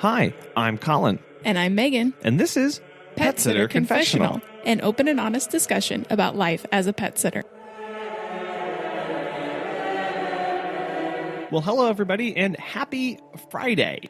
Hi, I'm Colin. And I'm Megan. And this is Pet Sitter Confessional, an open and honest discussion about life as a pet sitter. Well, hello, everybody, and happy Friday.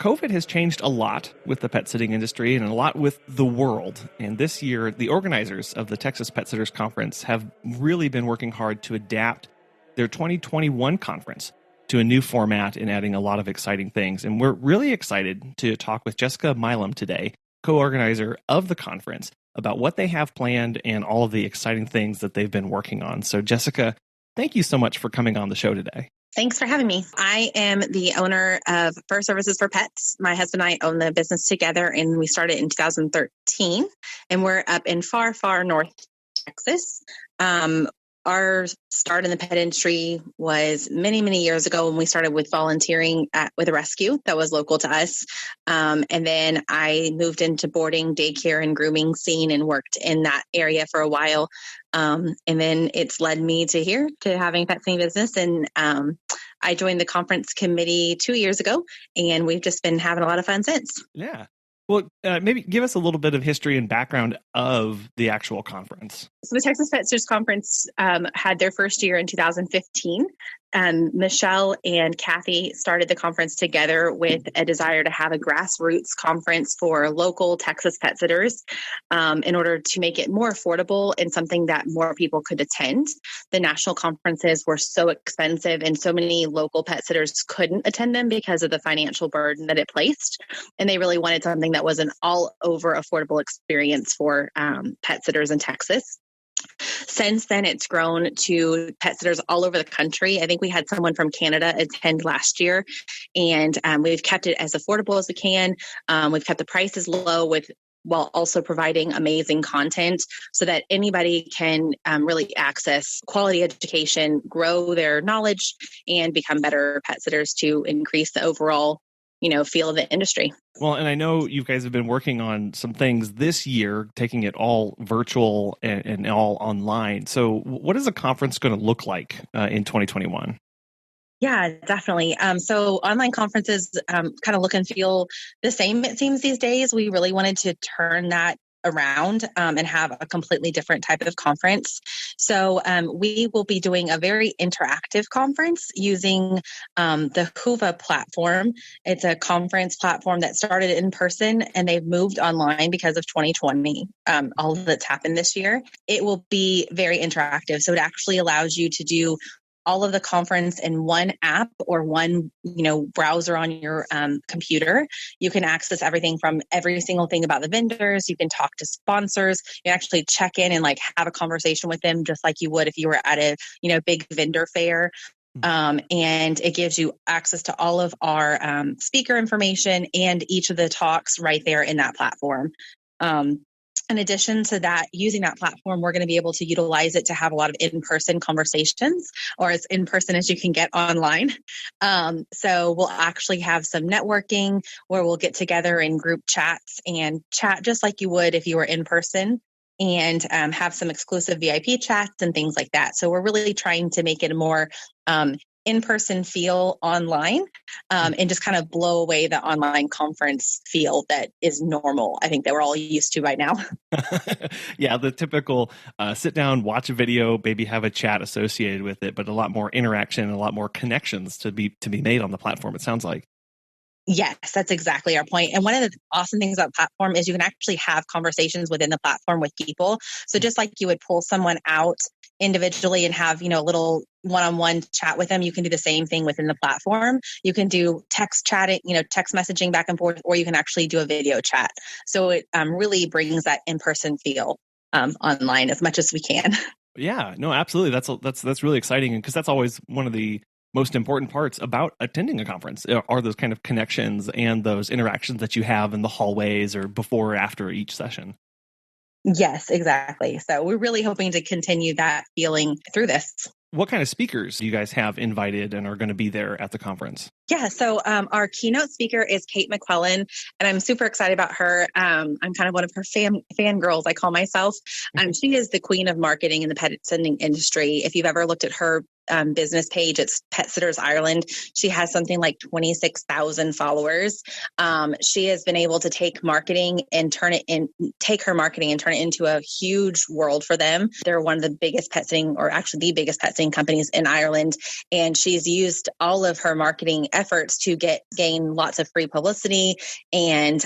COVID has changed a lot with the pet sitting industry and a lot with the world. And this year, the organizers of the Texas Pet Sitters Conference have really been working hard to adapt their 2021 conference to a new format and adding a lot of exciting things. And we're really excited to talk with Jessica Milam today, co-organizer of the conference, about what they have planned and all of the exciting things that they've been working on. So Jessica, thank you so much for coming on the show today. Thanks for having me. I am the owner of Fur Services for Pets. My husband and I own the business together, and we started in 2013, and we're up in far, far north Texas. Our start in the pet industry was many, many years ago when we started with volunteering with a rescue that was local to us. And then I moved into boarding, daycare, and grooming scene and worked in that area for a while. And then it's led me to here, to having a pet sitting business. And I joined the conference committee 2 years ago, and we've just been having a lot of fun since. Yeah. Well, maybe give us a little bit of history and background of the actual conference. So the Texas Pet Sitters Conference had their first year in 2015. Michelle and Kathy started the conference together with a desire to have a grassroots conference for local Texas pet sitters in order to make it more affordable and something that more people could attend. The national conferences were so expensive and so many local pet sitters couldn't attend them because of the financial burden that it placed. And they really wanted something that was an all over affordable experience for pet sitters in Texas. Since then, it's grown to pet sitters all over the country. I think we had someone from Canada attend last year, and we've kept it as affordable as we can. We've kept the prices low while also providing amazing content so that anybody can really access quality education, grow their knowledge, and become better pet sitters to increase the overall feel of the industry. Well, and I know you guys have been working on some things this year, taking it all virtual and all online. So what is the conference going to look like in 2021? Yeah, definitely. So online conferences kind of look and feel the same, it seems, these days. We really wanted to turn that around and have a completely different type of conference. So we will be doing a very interactive conference using the Whova platform. It's a conference platform that started in person and they've moved online because of 2020, all that's happened this year. It will be very interactive. So it actually allows you to do all of the conference in one app or one, browser on your computer. You can access everything from every single thing about the vendors. You can talk to sponsors. You can actually check in and have a conversation with them just like you would if you were at a, big vendor fair. And it gives you access to all of our speaker information and each of the talks right there in that platform. In addition to that, using that platform, we're going to be able to utilize it to have a lot of in-person conversations, or as in-person as you can get online. So we'll actually have some networking where we'll get together in group chats and chat just like you would if you were in person, and have some exclusive VIP chats and things like that. So we're really trying to make it a more in-person feel online and just kind of blow away the online conference feel that is normal. I think that we're all used to by now. Yeah, the typical sit down, watch a video, maybe have a chat associated with it, but a lot more interaction and a lot more connections to be made on the platform, it sounds like. Yes, that's exactly our point. And one of the awesome things about the platform is you can actually have conversations within the platform with people. So just like you would pull someone out individually and have, a little one-on-one chat with them, you can do the same thing within the platform. You can do text chatting, text messaging back and forth, or you can actually do a video chat. So it really brings that in-person feel online as much as we can. Yeah, no, absolutely. That's really exciting, because that's always one of the most important parts about attending a conference are those kind of connections and those interactions that you have in the hallways or before or after each session. Yes, exactly. So we're really hoping to continue that feeling through this. What kind of speakers do you guys have invited and are going to be there at the conference? Yeah, so our keynote speaker is Kate McClellan, and I'm super excited about her. I'm kind of one of her fangirls, I call myself. She is the queen of marketing in the pet sitting industry. If you've ever looked at her business page. It's Pet Sitters Ireland. She has something like 26,000 followers. She has been able to take her marketing and turn it into a huge world for them. They're one of the biggest pet sitting, or actually the biggest pet sitting companies in Ireland. And she's used all of her marketing efforts to gain lots of free publicity and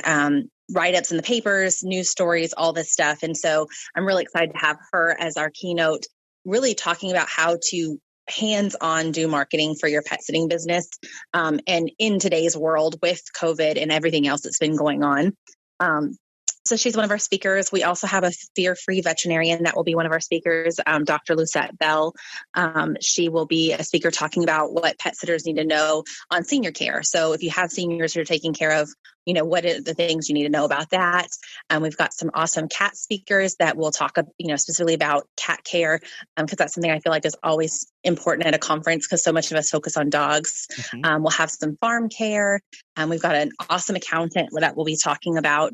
write-ups in the papers, news stories, all this stuff. And so I'm really excited to have her as our keynote, really talking about how to hands-on do marketing for your pet sitting business. And in today's world with COVID and everything else that's been going on. So she's one of our speakers. We also have a fear-free veterinarian that will be one of our speakers, Dr. Lucette Bell. She will be a speaker talking about what pet sitters need to know on senior care. So if you have seniors you're taking care of, what are the things you need to know about that? We've got some awesome cat speakers that will talk, specifically about cat care, because that's something I feel like is always important at a conference because so much of us focus on dogs. Mm-hmm. We'll have some farm care. We've got an awesome accountant that will be talking about,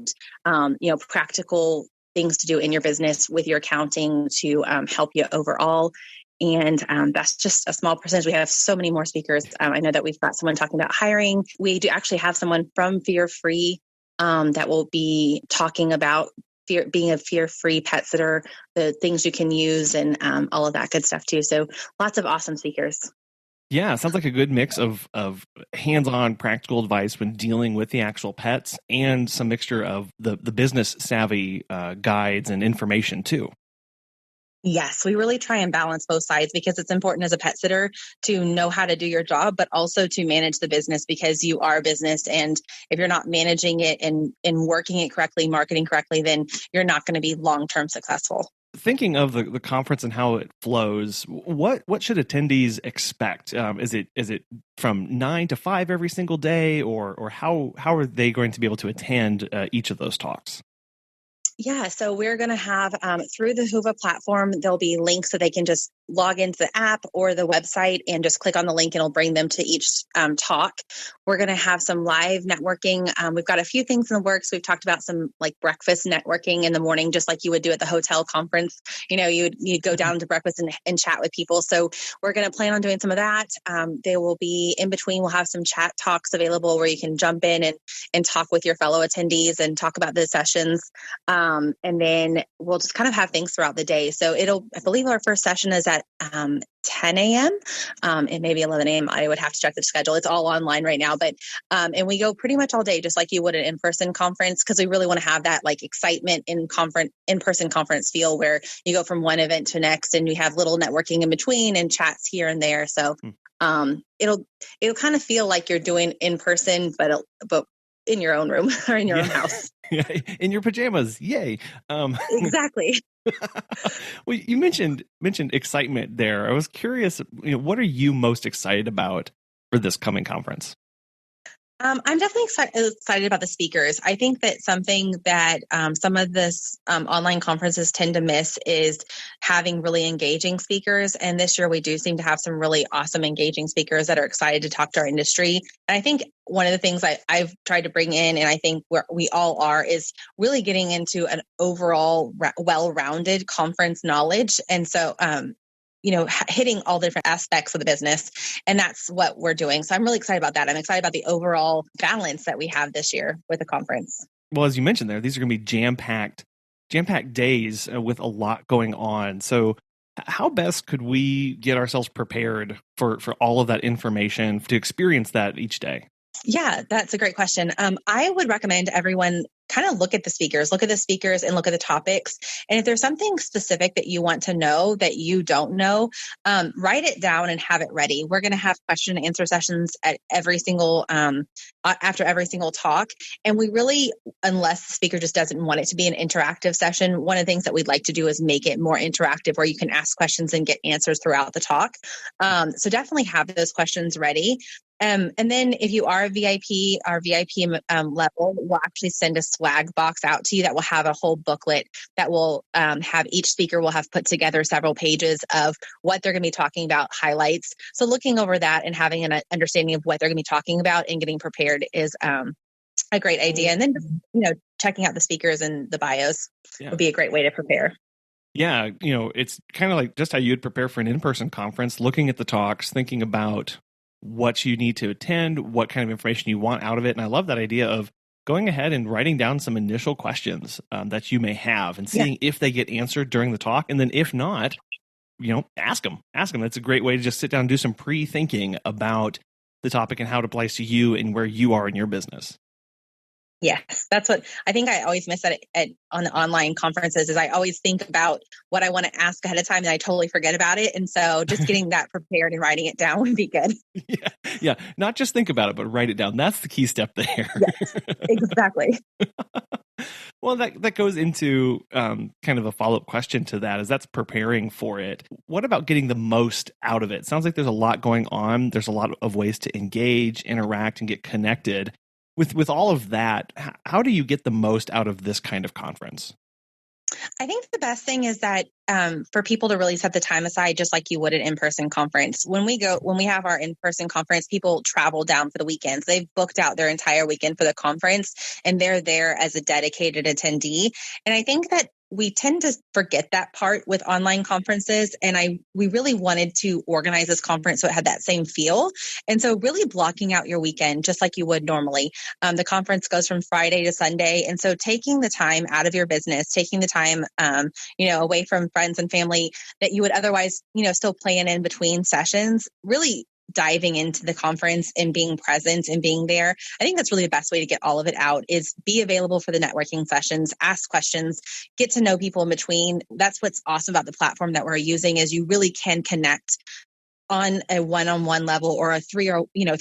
practical things to do in your business with your accounting to help you overall. And that's just a small percentage. We have so many more speakers. I know that we've got someone talking about hiring. We do actually have someone from Fear Free that will be talking about being a fear-free pet sitter, the things you can use, and all of that good stuff too. So lots of awesome speakers. Yeah, it sounds like a good mix of hands-on practical advice when dealing with the actual pets and some mixture of the business savvy guides and information too. Yes, we really try and balance both sides because it's important as a pet sitter to know how to do your job, but also to manage the business because you are a business. And if you're not managing it and working it correctly, marketing correctly, then you're not going to be long-term successful. Thinking of the conference and how it flows, what should attendees expect? Is it from 9 to 5 every single day, or how are they going to be able to attend each of those talks? Yeah, so we're going to have through the Hoover platform, there'll be links so they can just log into the app or the website and just click on the link and it'll bring them to each talk. We're going to have some live networking. We've got a few things in the works. We've talked about some like breakfast networking in the morning, just like you would do at the hotel conference. You'd go down to breakfast and chat with people. So we're going to plan on doing some of that. They will be in between. We'll have some chat talks available where you can jump in and talk with your fellow attendees and talk about the sessions. And then we'll just kind of have things throughout the day. So I believe our first session is at 10 a.m. It may be 11 a.m. I would have to check the schedule. It's all online right now, but and we go pretty much all day, just like you would an in-person conference, because we really want to have that like excitement in-person conference feel where you go from one event to next and we have little networking in between and chats here and there. So it'll kind of feel like you're doing in person, but in your own room or in your own house. In your pajamas. Yay. Exactly. Well, you mentioned excitement there. I was curious, what are you most excited about for this coming conference? I'm definitely excited about the speakers. I think that something that some of this online conferences tend to miss is having really engaging speakers. And this year we do seem to have some really awesome engaging speakers that are excited to talk to our industry. And I think one of the things I've tried to bring in, and I think where we all are, is really getting into an overall well-rounded conference knowledge. And so hitting all the different aspects of the business. And that's what we're doing. So I'm really excited about that. I'm excited about the overall balance that we have this year with the conference. Well, as you mentioned there, these are going to be jam-packed days with a lot going on. So how best could we get ourselves prepared for all of that information to experience that each day? Yeah, that's a great question. I would recommend everyone kind of look at the speakers and look at the topics. And if there's something specific that you want to know that you don't know, write it down and have it ready. We're going to have question and answer sessions at every single, after every single talk. And we really, unless the speaker just doesn't want it to be an interactive session, one of the things that we'd like to do is make it more interactive where you can ask questions and get answers throughout the talk. So definitely have those questions ready. And then if you are a VIP, our VIP level, we'll actually send a swag box out to you that will have a whole booklet that will have each speaker will have put together several pages of what they're going to be talking about, highlights. So looking over that and having an understanding of what they're going to be talking about and getting prepared is a great idea. And then, checking out the speakers and the bios would be a great way to prepare. Yeah, it's kind of like just how you'd prepare for an in-person conference, looking at the talks, thinking about what you need to attend, what kind of information you want out of it. And I love that idea of going ahead and writing down some initial questions that you may have and Yeah. seeing if they get answered during the talk. And then if not, ask them. Ask them. That's a great way to just sit down and do some pre-thinking about the topic and how it applies to you and where you are in your business. Yes, that's what I think I always miss on the online conferences is I always think about what I want to ask ahead of time and I totally forget about it. And so just getting that prepared and writing it down would be good. Yeah. Not just think about it, but write it down. That's the key step there. Yes, exactly. Well, that goes into kind of a follow-up question to that, is that's preparing for it. What about getting the most out of it? Sounds like there's a lot going on. There's a lot of ways to engage, interact, and get connected. With all of that, how do you get the most out of this kind of conference? I think the best thing is that for people to really set the time aside, just like you would an in-person conference. When we have our in-person conference, people travel down for the weekends. They've booked out their entire weekend for the conference and they're there as a dedicated attendee. And I think that we tend to forget that part with online conferences. And we really wanted to organize this conference so it had that same feel. And so really blocking out your weekend, just like you would normally. The conference goes from Friday to Sunday. And so taking the time out of your business, taking the time, away from friends and family that you would otherwise, still plan in between sessions, really diving into the conference and being present and being there. I think that's really the best way to get all of it out is be available for the networking sessions, ask questions, get to know people in between. That's what's awesome about the platform that we're using is you really can connect on a one-on-one level or three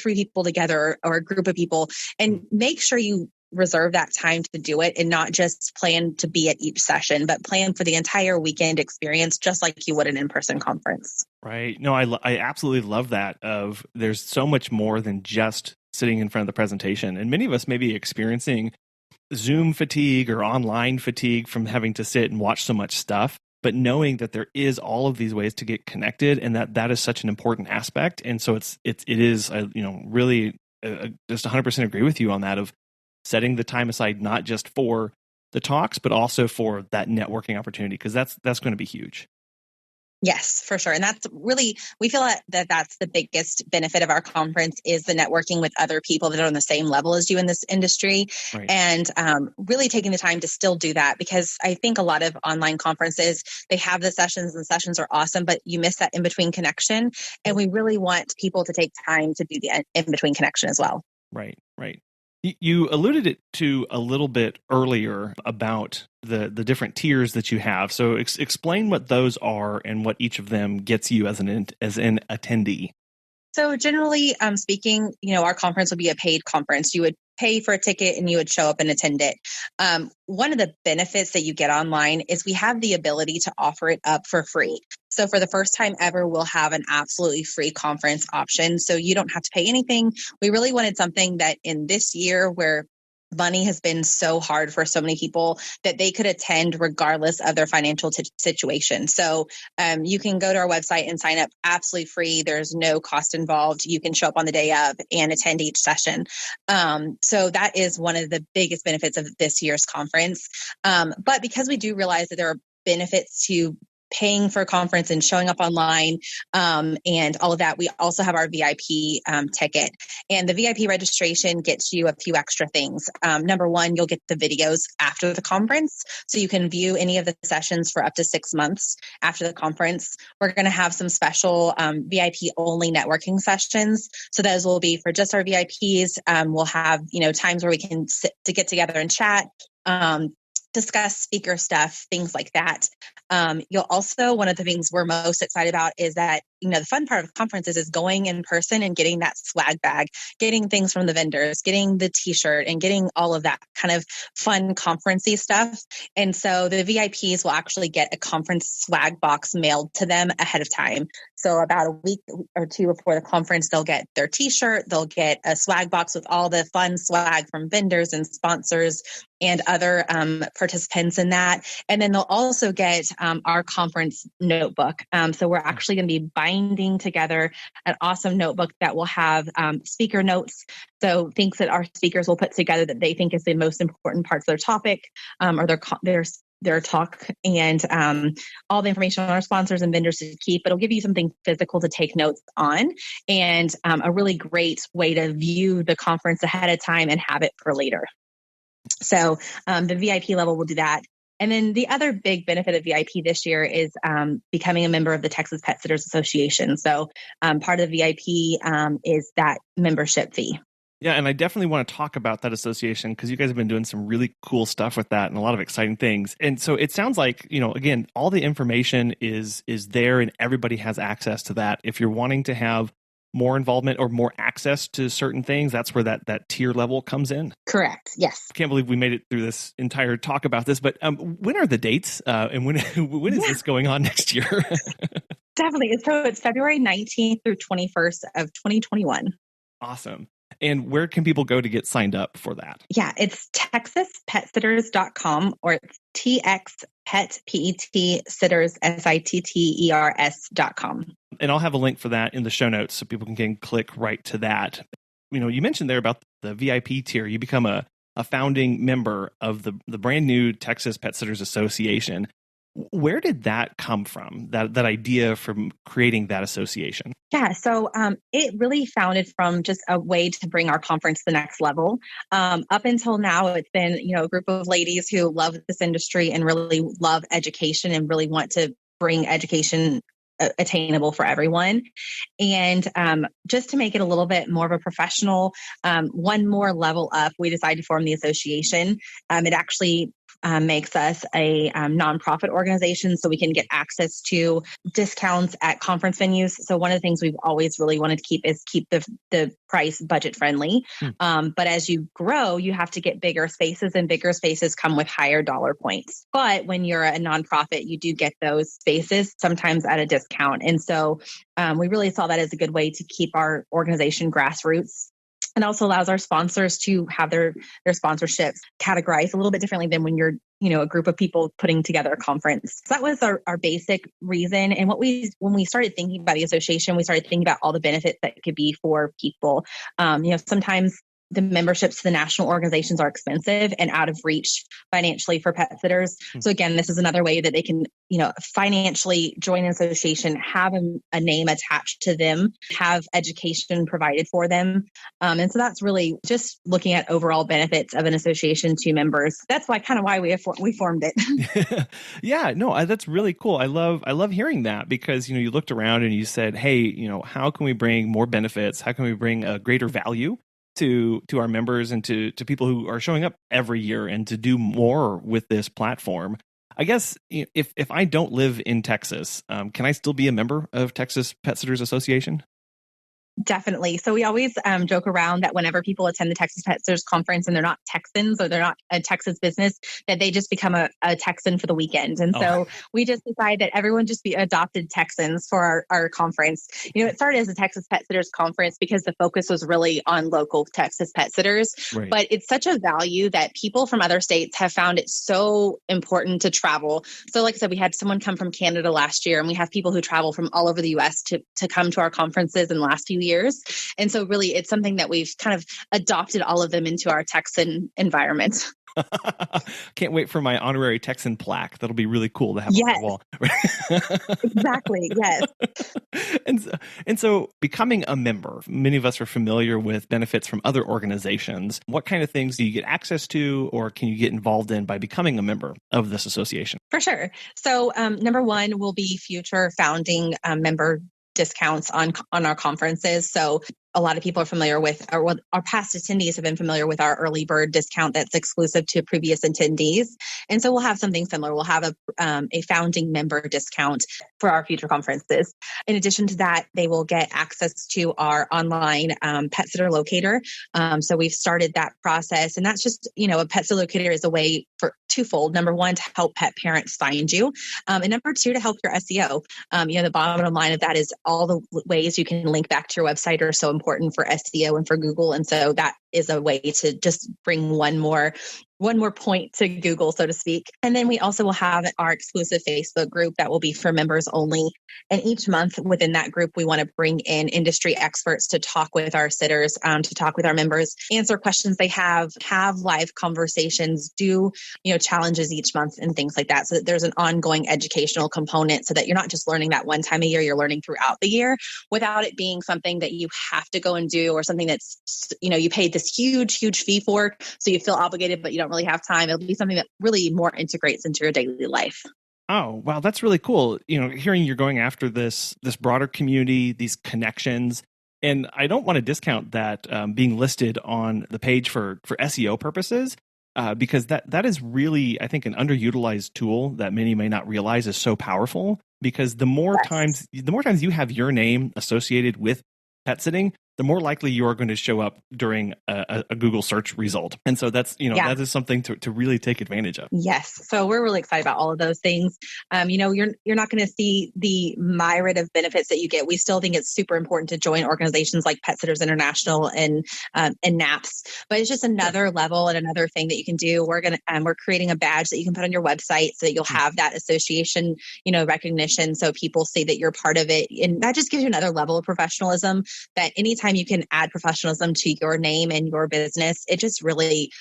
people together or a group of people and make sure you reserve that time to do it and not just plan to be at each session, but plan for the entire weekend experience, just like you would an in-person conference. Right. No, I absolutely love that of there's so much more than just sitting in front of the presentation. And many of us may be experiencing Zoom fatigue or online fatigue from having to sit and watch so much stuff, but knowing that there is all of these ways to get connected and that is such an important aspect. And so it is really just 100% agree with you on that of setting the time aside, not just for the talks, but also for that networking opportunity, because that's going to be huge. Yes, for sure. And that's really, we feel that that's the biggest benefit of our conference is the networking with other people that are on the same level as you in this industry. Right. And really taking the time to still do that, because I think a lot of online conferences, they have the sessions and sessions are awesome, but you miss that in-between connection. And we really want people to take time to do the in-between connection as well. Right. You alluded it to a little bit earlier about the different tiers that you have. So explain what those are and what each of them gets you as an attendee. So generally speaking, our conference would be a paid conference. You would pay for a ticket and you would show up and attend it. One of the benefits that you get online is we have the ability to offer it up for free. So for the first time ever, we'll have an absolutely free conference option. So you don't have to pay anything. We really wanted something that in this year where money has been so hard for so many people that they could attend regardless of their financial situation. So you can go to our website and sign up absolutely free. There's no cost involved. You can show up on the day of and attend each session. So that is one of the biggest benefits of this year's conference. But because we do realize that there are benefits to paying for a conference and showing up online and all of that, we also have our VIP ticket. And the VIP registration gets you a few extra things. Number one, you'll get the videos after the conference. So you can view any of the sessions for up to 6 months after the conference. We're going to have some special VIP only networking sessions. So those will be for just our VIPs. We'll have, times where we can sit to get together and chat. Discuss speaker stuff, things like that. You'll also, one of the things we're most excited about is that, the fun part of conferences is going in person and getting that swag bag, getting things from the vendors, getting the t-shirt and getting all of that kind of fun conferencey stuff. And so the VIPs will actually get a conference swag box mailed to them ahead of time. So about a week or two before the conference, they'll get their t-shirt, they'll get a swag box with all the fun swag from vendors and sponsors and other participants in that. And then they'll also get our conference notebook. So we're actually going to be binding together an awesome notebook that will have speaker notes. So things that our speakers will put together that they think is the most important parts of their topic or their their talk and all the information on our sponsors and vendors to keep. It'll give you something physical to take notes on, and a really great way to view the conference ahead of time and have it for later. So the VIP level will do that. And then the other big benefit of VIP this year is becoming a member of the Texas Pet Sitters Association. So part of the VIP is that membership fee. Yeah, and I definitely want to talk about that association because you guys have been doing some really cool stuff with that and a lot of exciting things. And so it sounds like, again, all the information is there and everybody has access to that. If you're wanting to have more involvement or more access to certain things, that's where that tier level comes in. Correct. Yes. I can't believe we made it through this entire talk about this, but when are the dates and when is this going on next year? Definitely. So it's February 19th through 21st of 2021. Awesome. And where can people go to get signed up for that? Yeah, it's texaspetsitters.com or it's TXPET, PET, sitters, SITTERS.com. And I'll have a link for that in the show notes so people can click right to that. You mentioned there about the VIP tier. You become a founding member of the brand new Texas Pet Sitters Association. Where did that come from, that idea from creating that association? Yeah, so it really founded from just a way to bring our conference to the next level. Up until now, it's been a group of ladies who love this industry and really love education and really want to bring education attainable for everyone. And just to make it a little bit more of a professional, one more level up, we decided to form the association. It actually makes us a nonprofit organization so we can get access to discounts at conference venues. So one of the things we've always really wanted to keep the price budget friendly. But as you grow, you have to get bigger spaces, and bigger spaces come with higher dollar points. But when you're a nonprofit, you do get those spaces sometimes at a discount. And so we really saw that as a good way to keep our organization grassroots. It also allows our sponsors to have their sponsorships categorized a little bit differently than when you're, a group of people putting together a conference. So that was our basic reason. And when we started thinking about the association, we started thinking about all the benefits that it could be for people. Sometimes the memberships to the national organizations are expensive and out of reach financially for pet sitters. So again, this is another way that they can, financially join an association, have a name attached to them, have education provided for them. And so that's really just looking at overall benefits of an association to members. That's why we formed it. Yeah, no, that's really cool. I love hearing that because, you looked around and you said, hey, how can we bring more benefits? How can we bring a greater value to our members and to people who are showing up every year and to do more with this platform? I guess if I don't live in Texas, can I still be a member of Texas Pet Sitters Association? Definitely. So we always joke around that whenever people attend the Texas Pet Sitters Conference and they're not Texans or they're not a Texas business, that they just become a Texan for the weekend. And so we just decided that everyone just be adopted Texans for our conference. It started as a Texas Pet Sitters Conference because the focus was really on local Texas pet sitters. Right. But it's such a value that people from other states have found it so important to travel. So like I said, we had someone come from Canada last year, and we have people who travel from all over the U.S. to come to our conferences in the last few years. And so really it's something that we've kind of adopted all of them into our Texan environment. Can't wait for my honorary Texan plaque. That'll be really cool to have on the wall. Exactly. Yes. And so becoming a member, many of us are familiar with benefits from other organizations. What kind of things do you get access to or can you get involved in by becoming a member of this association? For sure. So number one will be future founding member discounts on our conferences. So a lot of people are familiar with, or our past attendees have been familiar with our early bird discount that's exclusive to previous attendees. And so we'll have something similar. We'll have a founding member discount for our future conferences. In addition to that, they will get access to our online pet sitter locator. So we've started that process, and that's just, a pet sitter locator is a way for twofold. Number one, to help pet parents find you. And number two, to help your SEO. The bottom line of that is all the ways you can link back to your website are so important for SEO and for Google. And so that is a way to just bring one more point to Google, so to speak. And then we also will have our exclusive Facebook group that will be for members only. And each month within that group, we want to bring in industry experts to talk with our sitters, to talk with our members, answer questions they have live conversations, do, challenges each month and things like that. So that there's an ongoing educational component so that you're not just learning that one time a year, you're learning throughout the year without it being something that you have to go and do or something that's, you paid this huge fee for. So you feel obligated, but you don't really have time. It'll be something that really more integrates into your daily life. Oh, wow. That's really cool. Hearing you're going after this broader community, these connections. And I don't want to discount that being listed on the page for SEO purposes, because that is really, I think, an underutilized tool that many may not realize is so powerful. Because the more times you have your name associated with pet sitting, the more likely you are going to show up during a Google search result. And so that's, that is something to really take advantage of. Yes. So we're really excited about all of those things. You're not going to see the myriad of benefits that you get. We still think it's super important to join organizations like Pet Sitters International and NAPS, but it's just another level and another thing that you can do. We're creating a badge that you can put on your website so that you'll have that association, recognition. So people see that you're part of it. And that just gives you another level of professionalism that anytime you can add professionalism to your name and your business, it just really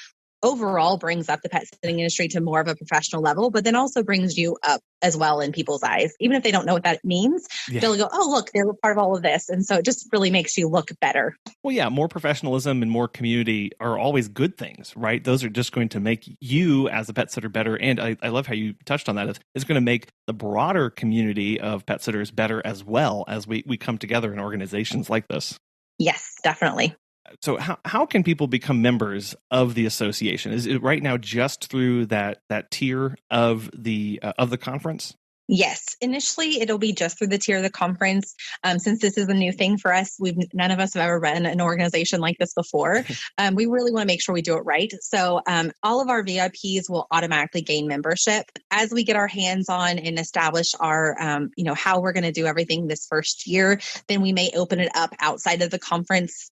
overall brings up the pet sitting industry to more of a professional level, but then also brings you up as well in people's eyes. Even if they don't know what that means, they'll go, oh, look, they're a part of all of this. And so it just really makes you look better. Well, yeah, more professionalism and more community are always good things, right? Those are just going to make you as a pet sitter better. And I love how you touched on that. It's going to make the broader community of pet sitters better as well as we come together in organizations like this. Yes, definitely. So how can people become members of the association? Is it right now just through that tier of the conference? Yes, initially it'll be just through the tier of the conference. Since this is a new thing for us, none of us have ever run an organization like this before. We really want to make sure we do it right. So all of our VIPs will automatically gain membership as we get our hands on and establish our, how we're going to do everything this first year. Then we may open it up outside of the conference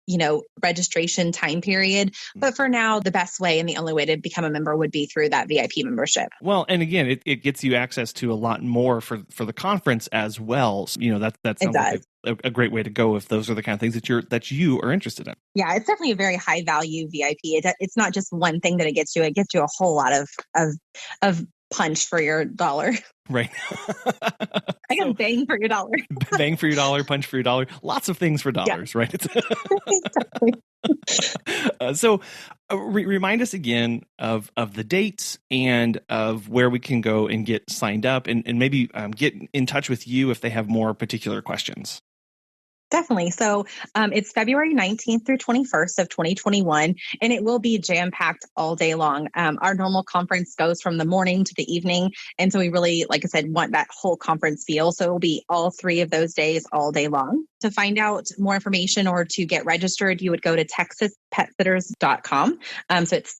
registration time period. But for now, the best way and the only way to become a member would be through that VIP membership. Well, and again, it gets you access to a lot more for the conference as well. So, that sounds like a great way to go if those are the kind of things that you are interested in. Yeah, it's definitely a very high value VIP. It's not just one thing that it gets you a whole lot of punch for your dollar. Right. I got bang for your dollar. Bang for your dollar, punch for your dollar. Lots of things for dollars, right? So remind us again of the dates and of where we can go and get signed up and maybe get in touch with you if they have more particular questions. Definitely. So it's February 19th through 21st of 2021, and it will be jam-packed all day long. Our normal conference goes from the morning to the evening. And so we really, like I said, want that whole conference feel. So it will be all 3 of those days all day long. To find out more information or to get registered, you would go to texaspetfitters.com. So it's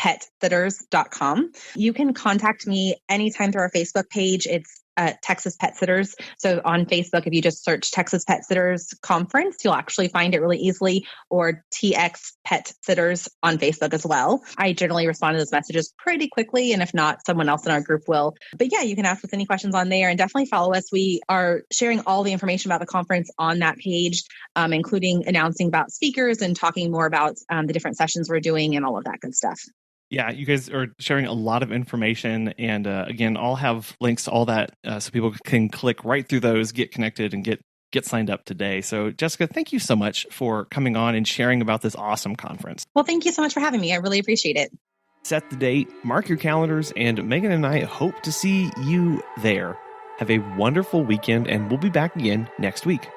txpetfitters.com. You can contact me anytime through our Facebook page. It's Texas Pet Sitters. So on Facebook, if you just search Texas Pet Sitters Conference, you'll actually find it really easily, or TX Pet Sitters on Facebook as well. I generally respond to those messages pretty quickly, and if not, someone else in our group will. But yeah, you can ask us any questions on there and definitely follow us. We are sharing all the information about the conference on that page, including announcing about speakers and talking more about the different sessions we're doing and all of that good stuff. Yeah, you guys are sharing a lot of information. And again, I'll have links to all that so people can click right through those, get connected, and get signed up today. So Jessica, thank you so much for coming on and sharing about this awesome conference. Well, thank you so much for having me. I really appreciate it. Set the date, mark your calendars, and Megan and I hope to see you there. Have a wonderful weekend, and we'll be back again next week.